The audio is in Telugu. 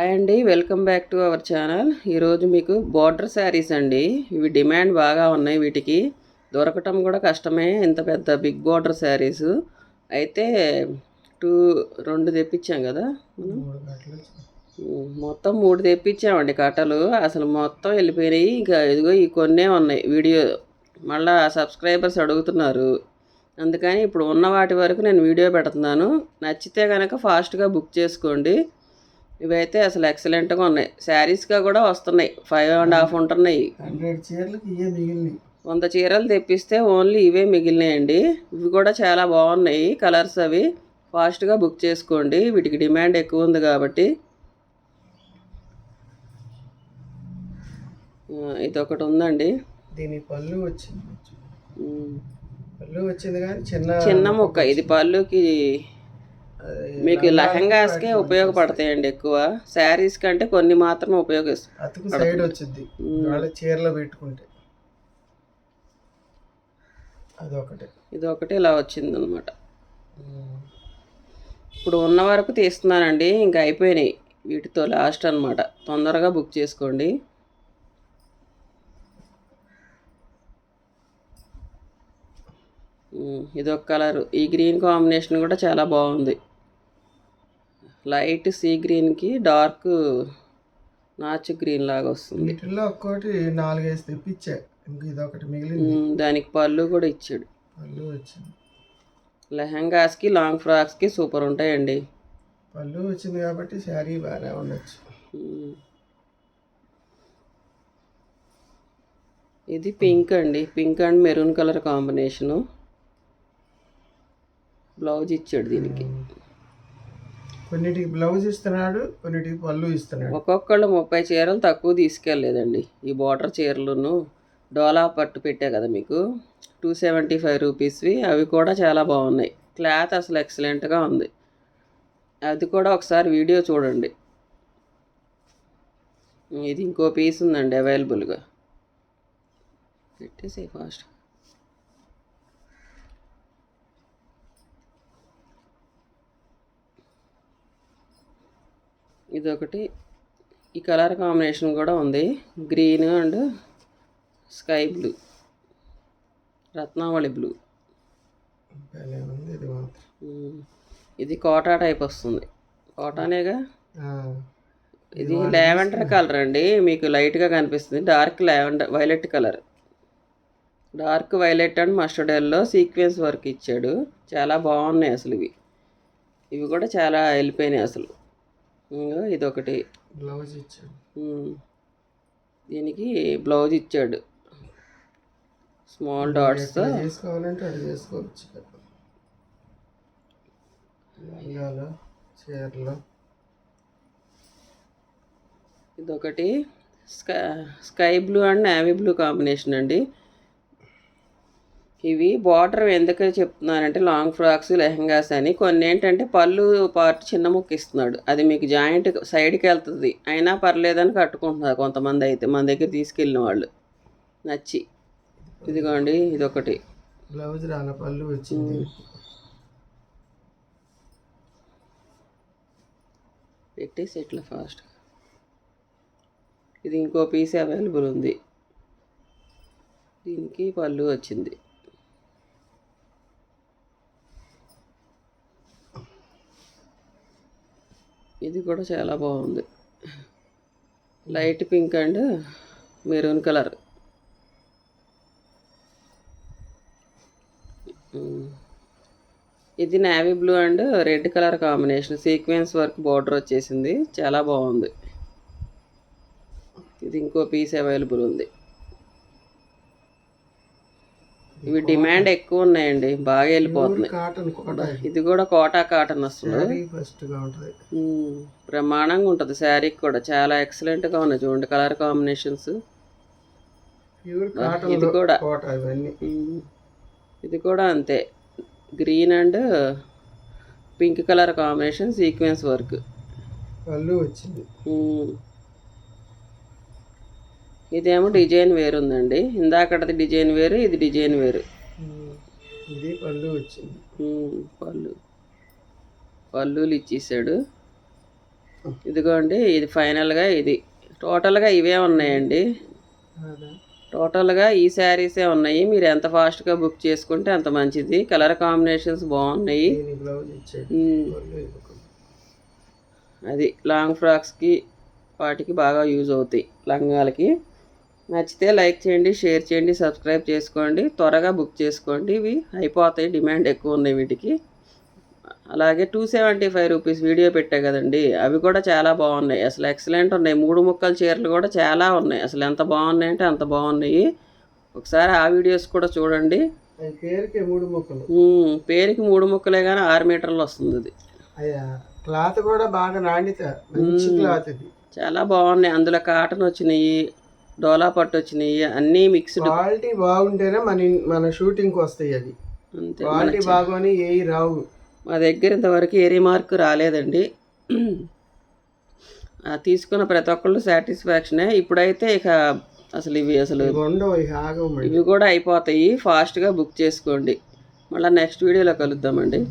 హాయ్ అండి, welcome back to our channel. ఈరోజు మీకు బార్డర్ శారీస్ అండి. ఇవి డిమాండ్ బాగా ఉన్నాయి. వీటికి దొరకటం కూడా కష్టమే, ఇంత పెద్ద బిగ్ బార్డర్ శారీస్. అయితే రెండు తెప్పించాం కదా మనం. మొత్తం 3 తెప్పించామండి కట్టలు. అసలు మొత్తం వెళ్ళిపోయినాయి. ఇంకా ఇదిగో ఈ కొన్నే ఉన్నాయి. వీడియో మళ్ళా సబ్స్క్రైబర్స్ అడుగుతున్నారు, అందుకని ఇప్పుడు ఉన్న వాటి వరకు నేను వీడియో పెడుతున్నాను. నచ్చితే కనుక ఫాస్ట్గా బుక్ చేసుకోండి. ఇవైతే అసలు ఎక్సలెంట్గా ఉన్నాయి. శారీస్గా కూడా వస్తున్నాయి. 5.5 ఉంటున్నాయి. 100 చీరలు తెప్పిస్తే ఓన్లీ ఇవే మిగిలినాయండి. ఇవి కూడా చాలా బాగున్నాయి కలర్స్. అవి ఫాస్ట్గా బుక్ చేసుకోండి, వీటికి డిమాండ్ ఎక్కువ ఉంది కాబట్టి. ఇదొకటి ఉందండి. దీని పళ్ళు వచ్చింది కానీ చిన్న ముక్క. ఇది పళ్ళుకి మీకు లెహంగాస్కే ఉపయోగపడతాయండి ఎక్కువ. శారీస్ కంటే కొన్ని మాత్రమే ఉపయోగిస్తాయి. సైడ్ వచ్చింది చీరలో పెట్టుకుంటే. ఇదొకటి ఇలా వచ్చిందనమాట. ఇప్పుడు ఉన్న వరకు తీస్తున్నానండి, ఇంకా అయిపోయినాయి. వీటితో లాస్ట్ అనమాట. తొందరగా బుక్ చేసుకోండి. ఇదొక కలరు. ఈ గ్రీన్ కాంబినేషన్ కూడా చాలా బాగుంది. లైట్ సీ గ్రీన్కి డార్క్ నాచు గ్రీన్ లాగా వస్తుంది. వీటిల్లో ఒక్కోటి 4-5 తెప్పించా. ఇదొకటి మిగిలింది. దానికి పళ్ళు కూడా ఇచ్చాడు. పళ్ళు వచ్చింది. లెహంగాస్కి లాంగ్ ఫ్రాక్స్కి సూపర్ ఉంటాయండి. పళ్ళు వచ్చింది కాబట్టి శారీ బాగానే ఉండొచ్చు. ఇది పింక్ అండి. Pink and maroon colour combination. Blouse ఇచ్చాడు దీనికి. కొన్నిటికి బ్లౌజ్ ఇస్తున్నాడు, కొన్నిటికి పళ్ళు ఇస్తున్నాడు. ఒక్కొక్కళ్ళు 30 చీరలు తక్కువ తీసుకెళ్ళలేదండి. ఈ బార్డర్ చీరలను డోలా పట్టు పెట్టా కదా మీకు, 275 రూపీస్వి. అవి కూడా చాలా బాగున్నాయి. క్లాత్ అసలు ఎక్సలెంట్గా ఉంది. అది కూడా ఒకసారి వీడియో చూడండి. ఇది ఇంకో పీస్ ఉందండి అవైలబుల్గా. పెట్టేసి ఫాస్ట్. ఇదొకటి. ఈ కలర్ కాంబినేషన్ కూడా ఉంది. Green and sky blue, Ratnavali blue. ఇది కోటా టైప్ వస్తుంది. కోటానేగా. ఇది లావెండర్ కలర్ అండి. మీకు లైట్గా కనిపిస్తుంది. Dark lavender violet colour. Dark violet and mustard yellow sequence work ఇచ్చాడు. చాలా బాగున్నాయి అసలు ఇవి. ఇవి కూడా చాలా వెళ్ళిపోయినాయి అసలు. ఇదొకటి బ్లౌజ్ ఇచ్చాడు. దీనికి బ్లౌజ్ ఇచ్చాడు స్మాల్ డాట్స్తో. చేసుకోవాలంటే అది చేసుకోవచ్చు. చీరలో ఇదొకటి sky blue and navy blue combination అండి. ఇవి బార్డర్ ఎందుకు చెప్తున్నానంటే లాంగ్ ఫ్రాక్స్, లెహంగాస్ అని. కొన్ని ఏంటంటే పళ్ళు పార్ట్ చిన్న ముక్క ఇస్తున్నాడు. అది మీకు జాయింట్ సైడ్కి వెళ్తుంది, అయినా పర్లేదని కట్టుకుంటున్నారు కొంతమంది. అయితే మన దగ్గర తీసుకెళ్ళిన వాళ్ళు నచ్చి. ఇదిగోండి ఇదొకటి. బ్లౌజ్ రాల పళ్ళు వచ్చింది. పెట్టేసి ఇట్లా ఫాస్ట్. ఇది ఇంకో పీస్ అవైలబుల్ ఉంది. దీనికి పళ్ళు వచ్చింది. ఇది కూడా చాలా బాగుంది. Light pink and maroon colour. ఇది navy blue and red colour combination. Sequence work border వచ్చేసింది. చాలా బాగుంది. ఇది ఇంకో పీస్ అవైలబుల్ ఉంది. ఇవి డిమాండ్ ఎక్కువ ఉన్నాయండి, బాగా వెళ్ళిపోతున్నాయి. ఇది కూడా కోటా కాటన్ వస్తుంది. బ్రహ్మాండంగా ఉంటుంది. శారీకి కూడా చాలా ఎక్సలెంట్గా ఉన్నాయి. చూడండి కలర్ కాంబినేషన్స్. ఇది కూడా అంతే. Green and pink colour combination sequence work. వచ్చింది. ఇదేమో డిజైన్ వేరు ఉందండి. ఇందాకటి డిజైన్ వేరు, ఇది డిజైన్ వేరు. ఇది పళ్ళు వచ్చింది. పళ్ళులు ఇచ్చేసాడు. ఇదిగోండి ఇది ఫైనల్గా ఇది టోటల్గా ఇవే ఉన్నాయండి. అదే టోటల్గా ఈ శారీసే ఉన్నాయి. మీరు ఎంత ఫాస్ట్గా బుక్ చేసుకుంటే అంత మంచిది. కలర్ కాంబినేషన్స్ బాగున్నాయి. దీని బ్లౌజ్ ఇచ్చేది అది లాంగ్ ఫ్రాక్స్కి వాటికి బాగా యూజ్ అవుతాయి, లంగాలకి. నచ్చితే లైక్ చేయండి, షేర్ చేయండి, సబ్స్క్రైబ్ చేసుకోండి. త్వరగా బుక్ చేసుకోండి, ఇవి అయిపోతాయి, డిమాండ్ ఎక్కువ ఉన్నాయి వీటికి. అలాగే 275 రూపీస్ వీడియో పెట్టా కదండి, అవి కూడా చాలా బాగున్నాయి, అసలు ఎక్సలెంట్ ఉన్నాయి. 3 ముక్కల చీరలు కూడా చాలా ఉన్నాయి, అసలు ఎంత బాగున్నాయి అంటే అంత బాగున్నాయి. ఒకసారి ఆ వీడియోస్ కూడా చూడండి. పేరుకి 3 ముక్కలు, పేరుకి 3 ముక్కలే కానీ 6 మీటర్లు వస్తుంది అది. అయ్యా క్లాత్ కూడా బాగా నాణ్యత, మంచి క్లాత్ ఇది, చాలా బాగున్నాయి. అందులో కాటన్ వచ్చినాయి, డోలా పట్టు వచ్చినాయి, అన్నీ మిక్స్డ్. క్వాలిటీ బాగుంటేనే మన షూటింగ్కి వస్తాయి అవి. అంతే, క్వాలిటీ బాగోని ఏవి రావు. మా దగ్గర ఇంతవరకు ఏ రిమార్క్ రాలేదండి. తీసుకున్న ప్రతి ఒక్కళ్ళు సాటిస్ఫాక్షనే. ఇప్పుడైతే ఇక అసలు ఇవి కూడా అయిపోతాయి. ఫాస్ట్గా బుక్ చేసుకోండి. మళ్ళీ నెక్స్ట్ వీడియోలో కలుద్దామండి.